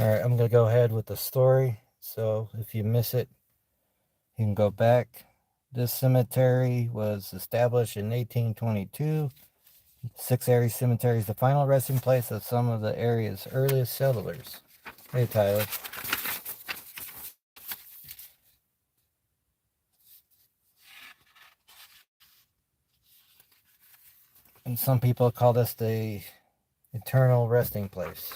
Alright, I'm going to go ahead with the story. So if you miss it, you can go back. This cemetery was established in 1822. Six Area Cemetery is the final resting place of some of the area's earliest settlers. Hey, Tyler. And some people call this the eternal resting place.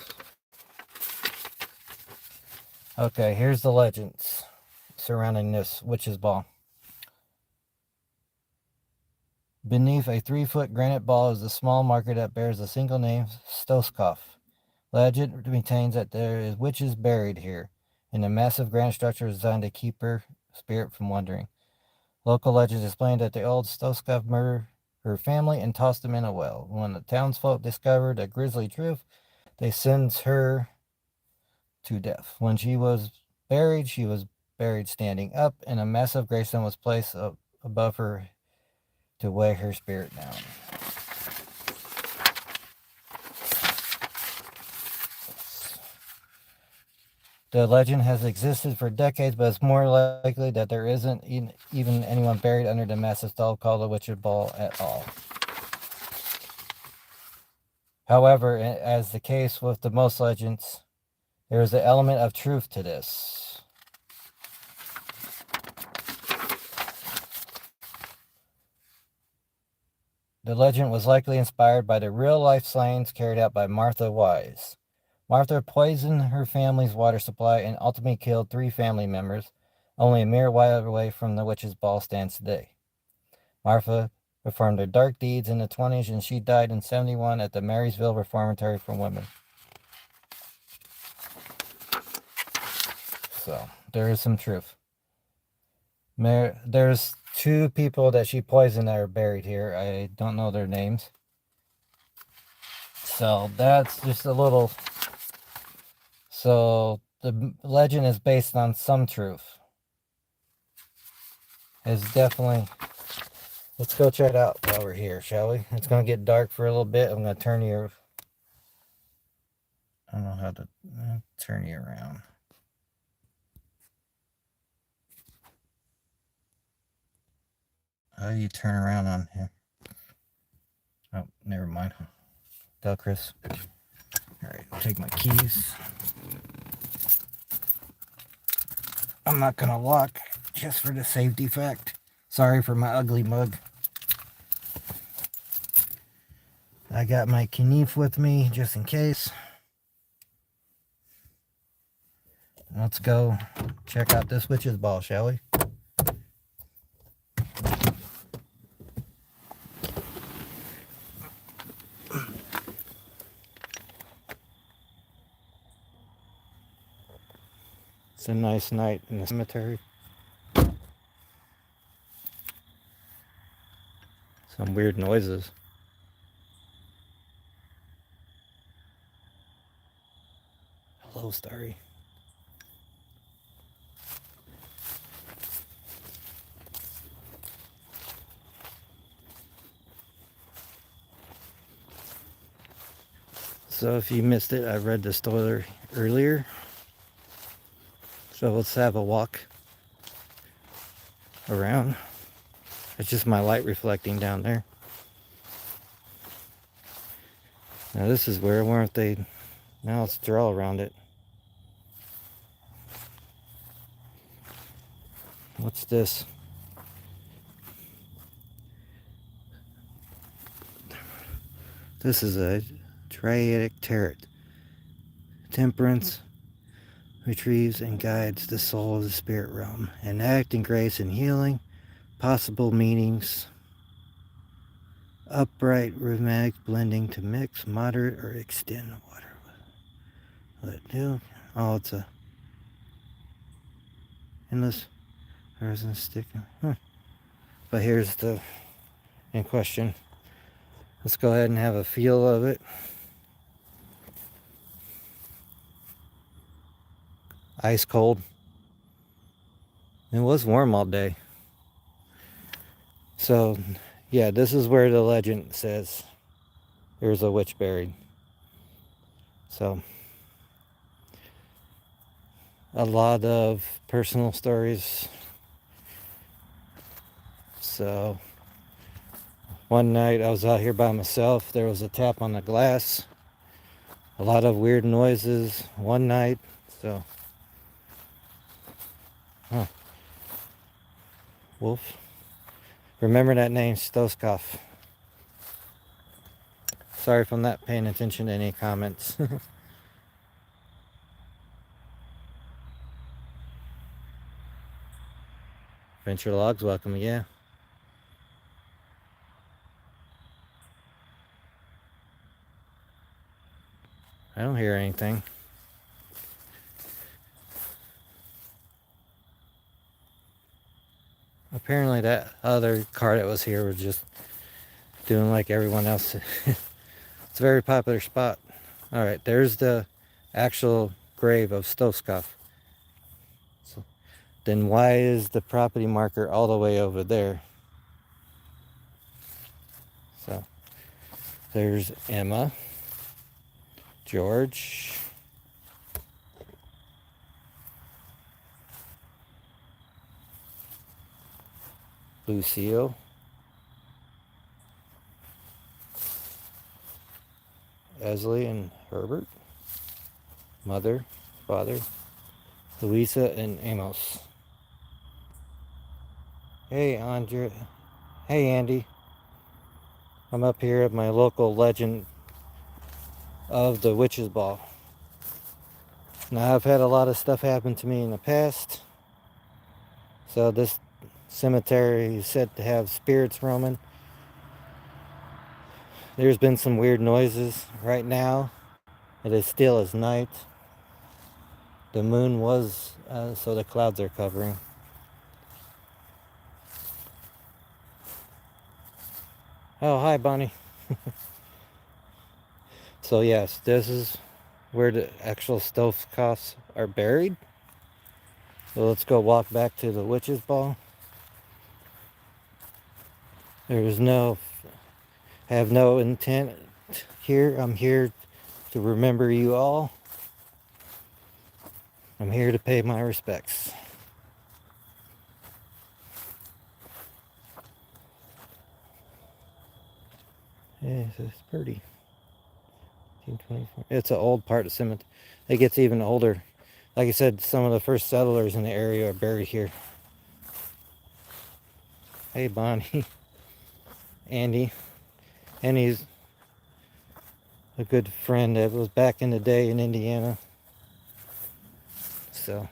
Okay, here's the legends surrounding this witch's ball. Beneath a 3-foot granite ball is a small marker that bears a single name, Stoskov. Legend maintains that there is witches buried here, and a massive granite structure is designed to keep her spirit from wandering. Local legends explain that the old Stoskov murdered her family and tossed them in a well. When the townsfolk discovered a grisly truth, they sentenced her to death. When she was buried standing up, and a massive gravestone was placed above her to weigh her spirit down. The legend has existed for decades, but it's more likely that there isn't even anyone buried under the massive stone called the Witch's Ball at all. However, as the case with the most legends, there is an element of truth to this. The legend was likely inspired by the real-life slayings carried out by Martha Wise. Martha poisoned her family's water supply and ultimately killed 3 family members, only a mere mile away from the Witch's Ball stands today. Martha performed her dark deeds in the 1920s, and she died in 1971 at the Marysville Reformatory for Women. So, there is some truth. There's 2 people that she poisoned that are buried here. I don't know their names. So, that's just a little... So, the legend is based on some truth. It's definitely... Let's go check it out while we're here, shall we? It's going to get dark for a little bit. I'm going to turn you... I don't know how to turn you around. How do you turn around on here? Oh, never mind. Go, Chris. Alright, I'll take my keys. I'm not going to lock just for the safety fact. Sorry for my ugly mug. I got my Knife with me just in case. Let's go check out this witch's ball, shall we? It's a nice night in the cemetery. Some weird noises. Hello, Starry. So if you missed it, I read the story earlier. So let's have a walk around. It's just my light reflecting down there. Now this is where, weren't they? Now let's draw around it. What's this? This is a Triadic Tarot. Temperance retrieves and guides the soul of the spirit realm. An act in grace and healing. Possible meanings. Upright, rhythmic, blending to mix, moderate, or extend water. Let do. Oh, it's a endless resin stick. But here's the in question. Let's go ahead and have a feel of it. Ice cold. It was warm all day. So, yeah, this is where the legend says there's a witch buried. So, a lot of personal stories. So one night I was out here by myself. There was a tap on the glass. A lot of weird noises one night. So, Wolf. Remember that name, Stoskov. Sorry if I'm not paying attention to any comments. Venture Logs, welcome, yeah. I don't hear anything. Apparently that other car that was here was just doing like everyone else. It's a very popular spot. All right, there's the actual grave of Stoskov. So, then why is the property marker all the way over there? So there's Emma, George, Lucille, Esley and Herbert, mother, father, Louisa and Amos. Hey, Andre. Hey, Andy. I'm up here at my local legend of the Witch's Ball. Now, I've had a lot of stuff happen to me in the past. So this cemetery is said to have spirits roaming. There's been some weird noises right now. It is still as night. The moon was, so the clouds are covering. Oh, hi, Bonnie. So yes, this is where the actual Stovkovs are buried. So let's go walk back to the Witch's Ball. There's no, have no intent here. I'm here to remember you all. I'm here to pay my respects. Yeah, it's pretty. 1924. It's an old part of cemetery. It gets even older. Like I said, some of the first settlers in the area are buried here. Hey, Bonnie. Andy. Andy's a good friend that was back in the day in Indiana. So.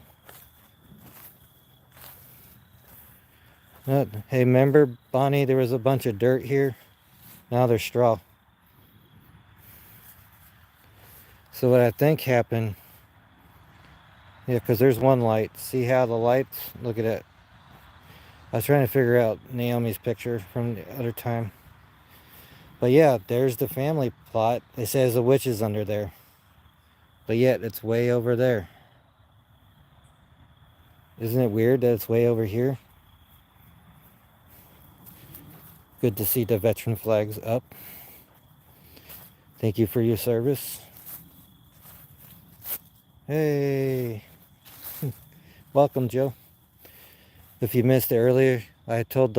Hey, remember, Bonnie, there was a bunch of dirt here? Now there's straw. So what I think happened, yeah, because there's one light. See how the lights, look at it. I was trying to figure out Naomi's picture from the other time. But yeah, there's the family plot. It says the witch is under there. But yet, it's way over there. Isn't it weird that it's way over here? Good to see the veteran flags up. Thank you for your service. Hey. Welcome, Joe. If you missed it earlier, I told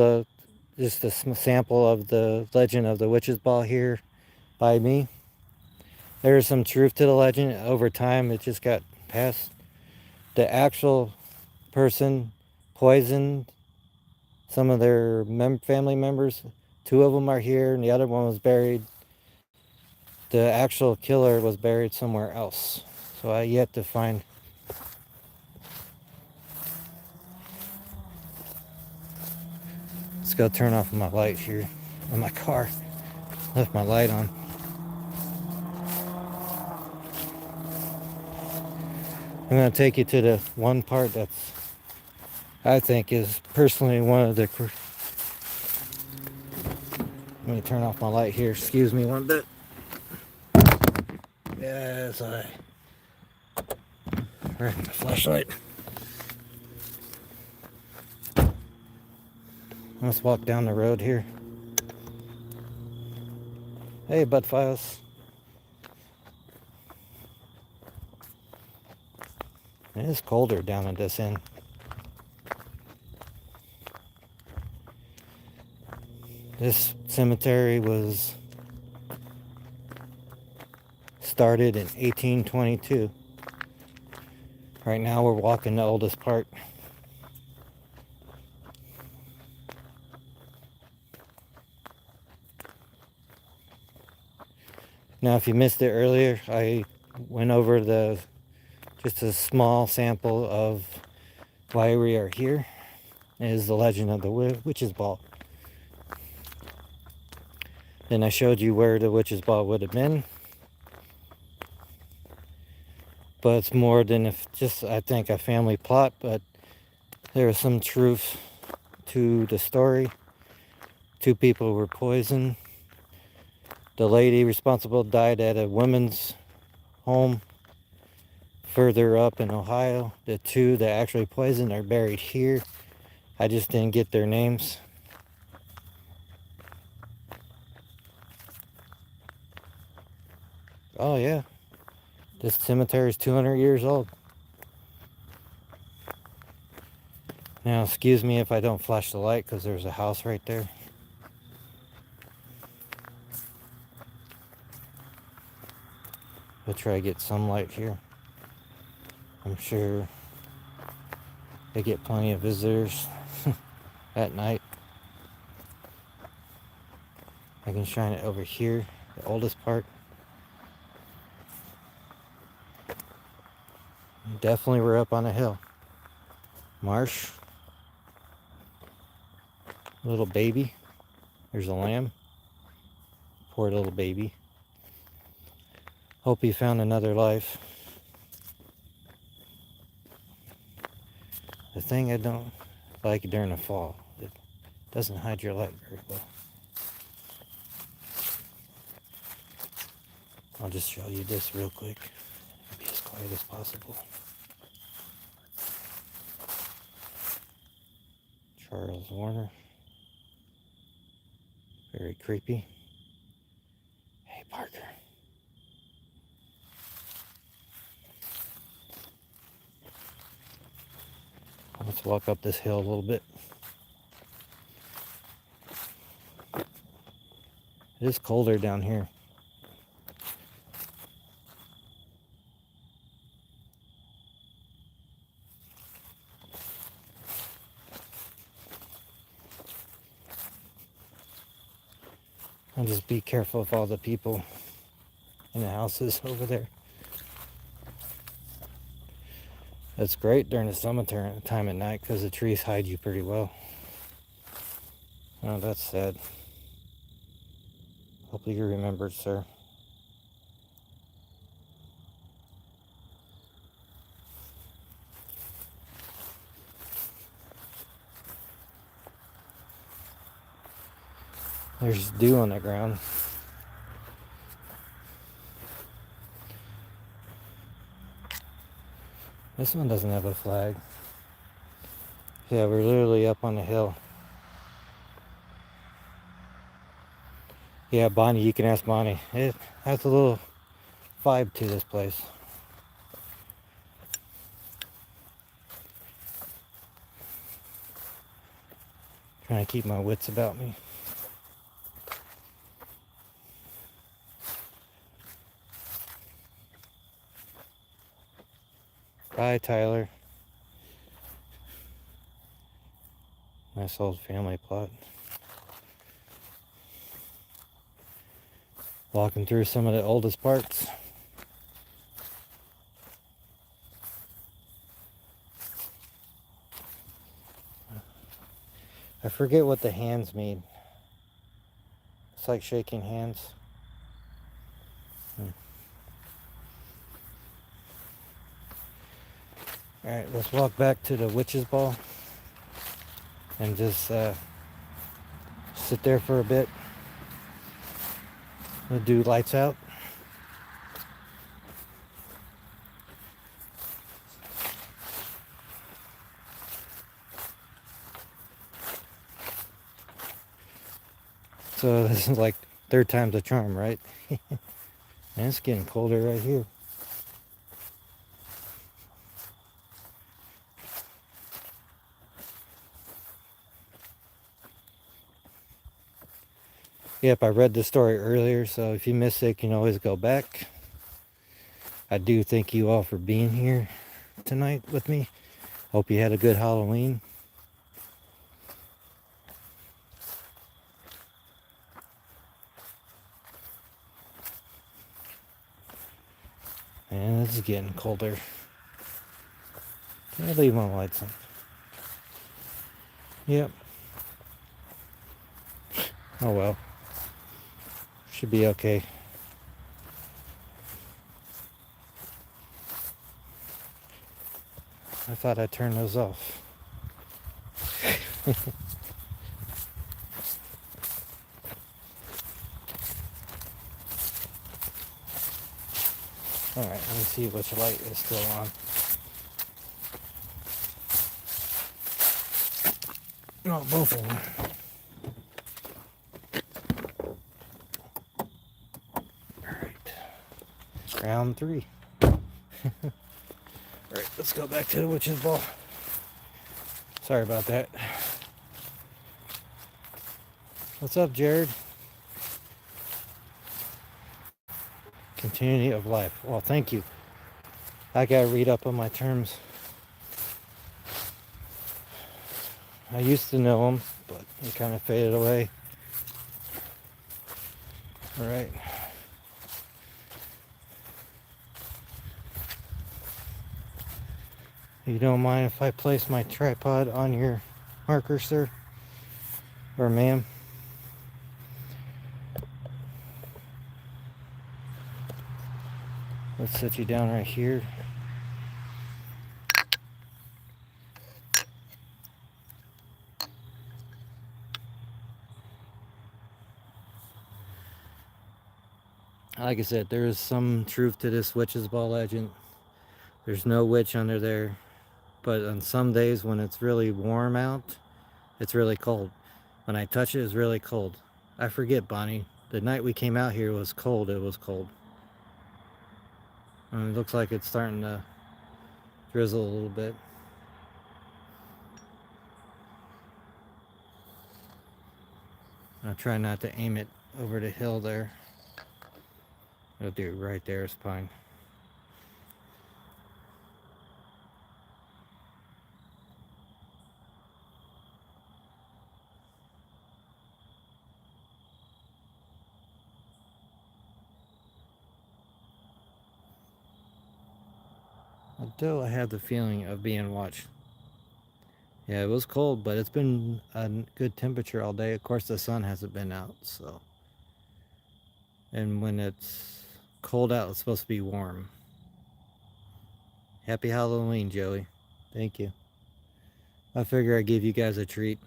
just a sample of the legend of the Witch's Ball here by me. There is some truth to the legend. Over time, it just got passed. The actual person poisoned some of their family members. 2 of them are here, and the other one was buried. The actual killer was buried somewhere else. So I yet to find. Let's go turn off my light here on my car. Left my light on. I'm going to take you to the one part that's, I think, is personally one of the... Let me turn off my light here. Excuse me one bit. Yes, Where's my flashlight? Let's walk down the road here. Hey, Bud Files. It is colder down at this end. This cemetery was started in 1822. Right now we're walking the oldest part. Now if you missed it earlier, I went over just a small sample of why we are here. It is the legend of the Witch's Ball. Then I showed you where the Witch's Ball would have been. But it's more than just, I think, a family plot, but there is some truth to the story. 2 people were poisoned. The lady responsible died at a women's home further up in Ohio. The 2 that actually poisoned are buried here. I just didn't get their names. Oh yeah, this cemetery is 200 years old. Now excuse me if I don't flash the light because there's a house right there. We'll try to get some light here. I'm sure they get plenty of visitors at night. I can shine it over here, the oldest part. Definitely we're up on a hill. Marsh. Little baby. There's a lamb. Poor little baby. Hope he found another life. The thing I don't like during the fall, it doesn't hide your light very well. I'll just show you this real quick. Be as quiet as possible. Charles Warner. Very creepy. Hey, Parker. Let's walk up this hill a little bit. It is colder down here. And just be careful of all the people in the houses over there. It's great during the summertime time at night because the trees hide you pretty well. Oh, that's sad. Hopefully you remembered, sir. There's dew on the ground. This one doesn't have a flag. Yeah, we're literally up on the hill. Yeah, Bonnie, you can ask Bonnie. It has a little vibe to this place. Trying to keep my wits about me. Bye, Tyler. Nice old family plot. Walking through some of the oldest parts. I forget what the hands mean. It's like shaking hands. Alright, let's walk back to the Witch's Ball and just sit there for a bit. We'll do lights out. So this is like 3rd time's a charm, right? And it's getting colder right here. Yep, I read the story earlier, so if you missed it, you can always go back. I do thank you all for being here tonight with me. Hope you had a good Halloween. And it's getting colder. Can I leave my lights on? Yep. Oh well. Should be okay. I thought I turned those off. Alright, let me see which light is still on. No, both of them. Alright. Round 3. Alright, let's go back to the witch's ball. Sorry about that. What's up, Jared? Continuity of life. Well, thank you. I gotta read up on my terms. I used to know them, but they kind of faded away. Alright. You don't mind if I place my tripod on your marker, sir? Or ma'am? Let's set you down right here. Like I said, there is some truth to this witch's ball legend. There's no witch under there. But on some days when it's really warm out, it's really cold. When I touch it, it's really cold. I forget, Bonnie. The night we came out here was cold. It was cold. And it looks like it's starting to drizzle a little bit. I'll try not to aim it over the hill there. I'll do it right there is fine. Until I have the feeling of being watched. Yeah, it was cold, but it's been a good temperature all day. Of course, the sun hasn't been out, so. And when it's cold out, it's supposed to be warm. Happy Halloween, Joey. Thank you. I figure I'd give you guys a treat.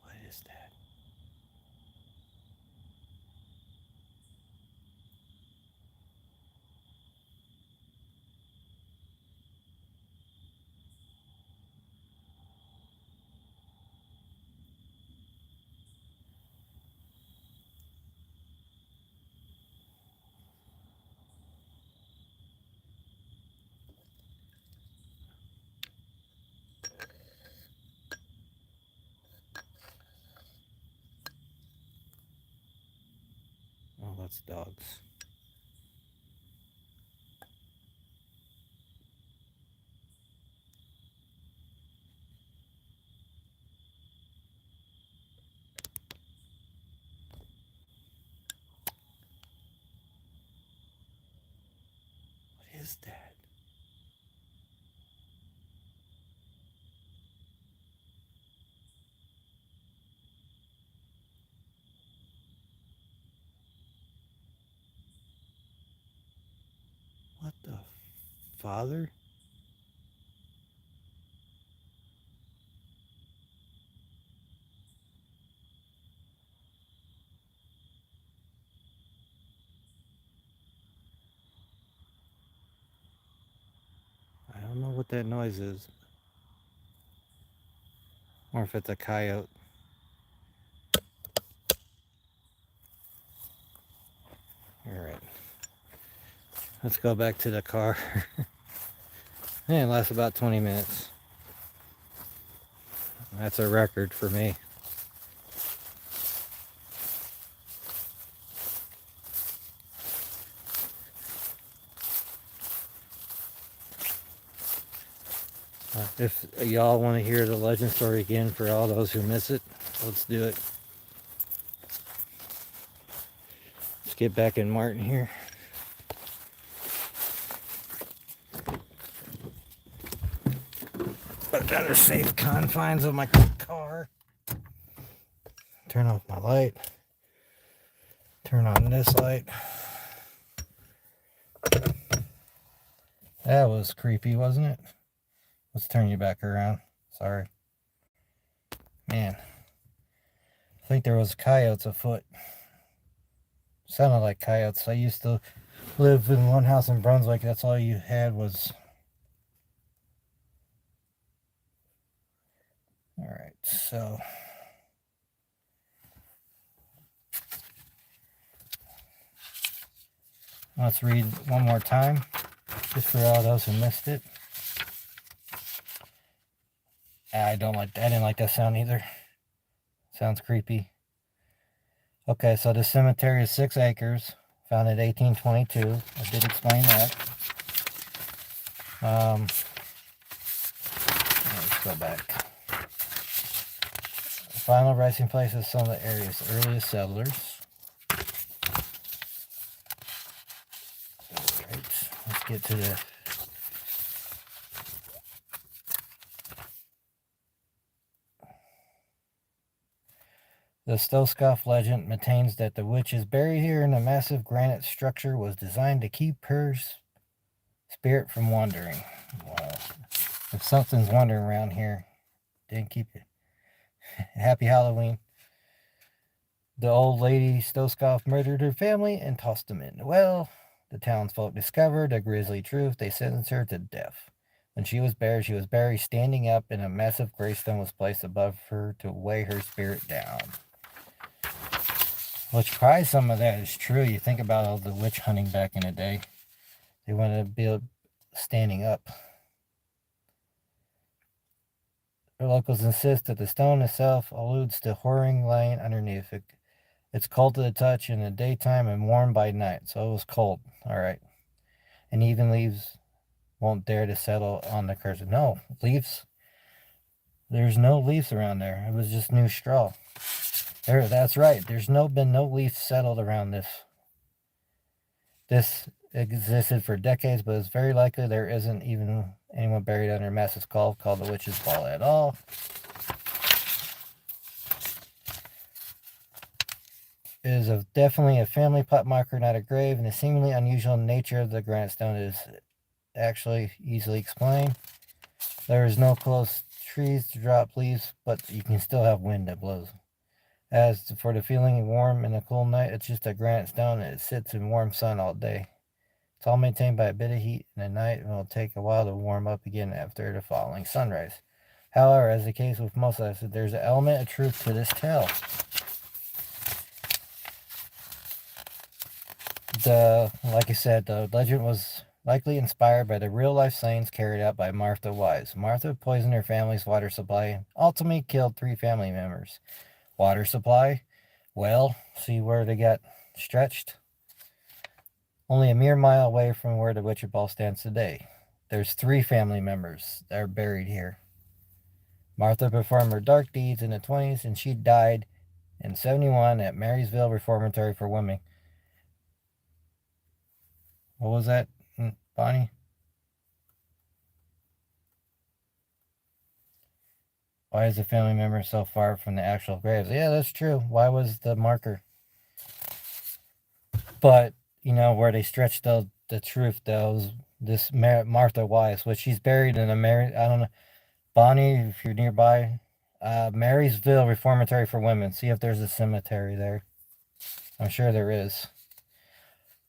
What is that? Oh, that's dogs. What is that? What the father? I don't know what that noise is. Or if it's a coyote. Alright. Let's go back to the car. It lasts about 20 minutes. That's a record for me. If y'all want to hear the legend story again for all those who miss it, let's do it. Let's get back in Martin here. But under safe confines of my car. Turn off my light. Turn on this light. That was creepy, wasn't it? Let's turn you back around. Sorry. Man. I think there was coyotes afoot. Sounded like coyotes. I used to live in one house in Brunswick. That's all you had was... Alright, so... Let's read one more time, just for all those who missed it. I didn't like that sound either. Sounds creepy. Okay, so the cemetery is 6 acres, founded in 1822. I did explain that. Let's go back. The final resting place of some of the area's earliest settlers. Alright, let's get to the Stoskopf legend maintains that the witch is buried here in a massive granite structure was designed to keep her spirit from wandering. Wow. If something's wandering around here, didn't keep it. Happy Halloween. The old lady Stoskopf murdered her family and tossed them in the well. The townsfolk discovered a grisly truth. They sentenced her to death. When she was buried standing up, and a massive gravestone was placed above her to weigh her spirit down. Which probably some of that is true. You think about all the witch hunting back in the day. They wanted to be standing up. The locals insist that the stone itself alludes to whoring lying underneath it. It's cold to the touch in the daytime and warm by night. So it was cold. All right. And even leaves won't dare to settle on the cursor. No, leaves. There's no leaves around there. It was just new straw. There, that's right. There's been no leaves settled around this. This existed for decades, but it's very likely there isn't even anyone buried under a massive skull called the Witch's Ball at all. It is definitely a family plot marker, not a grave, and the seemingly unusual nature of the granite stone is actually easily explained. There is no close trees to drop leaves, but you can still have wind that blows. As for the feeling warm in a cool night, it's just a granite stone and it sits in warm sun all day. It's all maintained by a bit of heat in the night and will take a while to warm up again after the following sunrise. However, as the case with most of us, there's an element of truth to this tale. Like I said, the legend was likely inspired by the real-life slayings carried out by Martha Wise. Martha poisoned her family's water supply and ultimately killed 3 family members. Water supply? Well, see where they got stretched? Only a mere mile away from where the Witcher Ball stands today. There's 3 family members that are buried here. Martha performed her dark deeds in the 1920s, and she died in 1971 at Marysville Reformatory for Women. What was that, Bonnie? Why is the family member so far from the actual graves? Yeah, that's true. Why was the marker? But, you know, where they stretched the truth, though, this Martha Wise, which she's buried in I don't know, Bonnie, if you're nearby, Marysville Reformatory for Women. See if there's a cemetery there. I'm sure there is.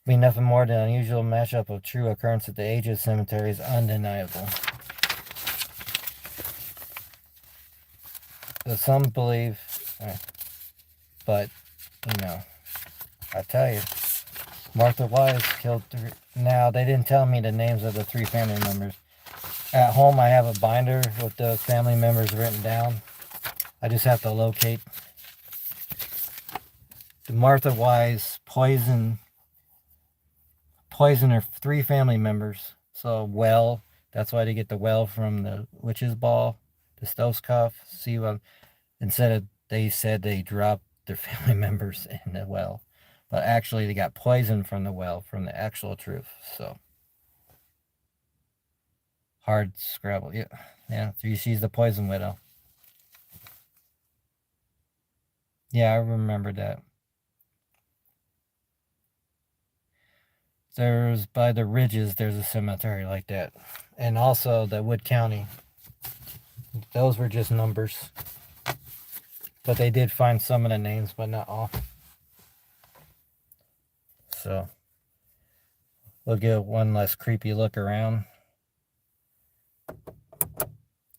Be nothing more than an unusual mashup of true occurrence at the age of the cemetery is undeniable. Some believe, but, you know, I tell you, Martha Wise killed three. Now, they didn't tell me the names of the 3 family members. At home, I have a binder with the family members written down. I just have to locate. The Martha Wise poisoned her 3 family members. So, well, that's why they get the well from the witch's ball, the Stoskov. See what? Instead of, they said they dropped their family members in the well, but actually they got poisoned from the well, from the actual truth. So hard scrabble. Yeah. She's the poison widow. Yeah, I remember that. There's, by the ridges, there's a cemetery like that, and also the Wood County. Those were just numbers, but they did find some of the names, but not all. So we'll get one less creepy look around.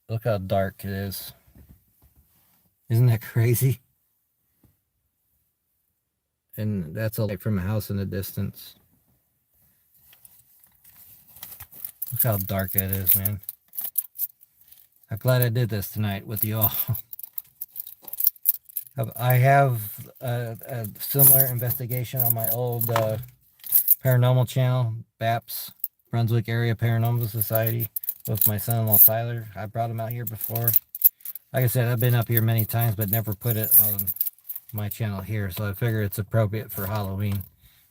Look how dark it is. Isn't that crazy? And that's a light from a house in the distance. Look how dark it is, man. I'm glad I did this tonight with you all. I have a similar investigation on my old paranormal channel, BAPS, Brunswick Area Paranormal Society, with my son-in-law Tyler. I brought him out here before. Like I said, I've been up here many times, but never put it on my channel here, so I figure it's appropriate for Halloween.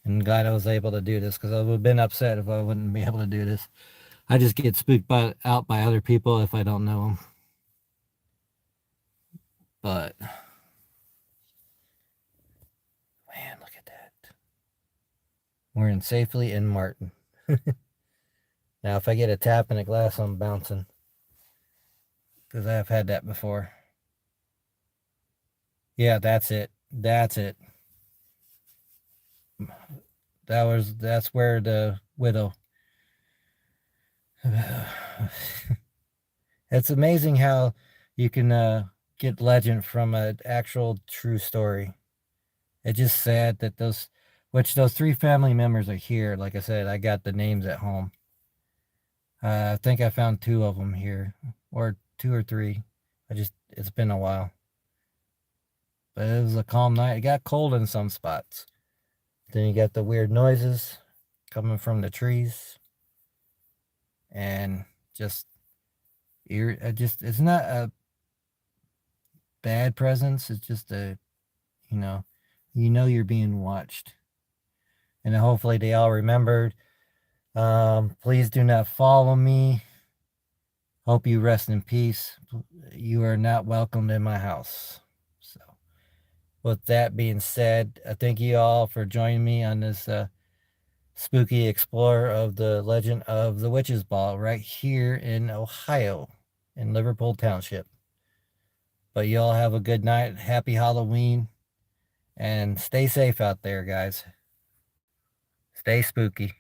And glad I was able to do this, because I would have been upset if I wouldn't be able to do this. I just get spooked out by other people if I don't know them. But man, look at that. We're in safely in Martin. Now, if I get a tap in a glass, I'm bouncing, because I've had that before. Yeah, that's it. That's it. That's where the widow. It's amazing how you can get legend from an actual true story. It's just sad that those 3 family members are here. Like I said, I got the names at home. I think I found 2 of them here, or 2 or 3. It's been a while. But it was a calm night. It got cold in some spots. Then you got the weird noises coming from the trees. And it's not a bad presence. It's just you know you're being watched. And hopefully they all remembered. Please do not follow me. Hope you rest in peace. You are not welcomed in my house. So, with that being said, I thank you all for joining me on this spooky explorer of the legend of the Witch's Ball right here in Ohio, in Liverpool Township. But you all have a good night. Happy Halloween. And stay safe out there, guys. Stay spooky.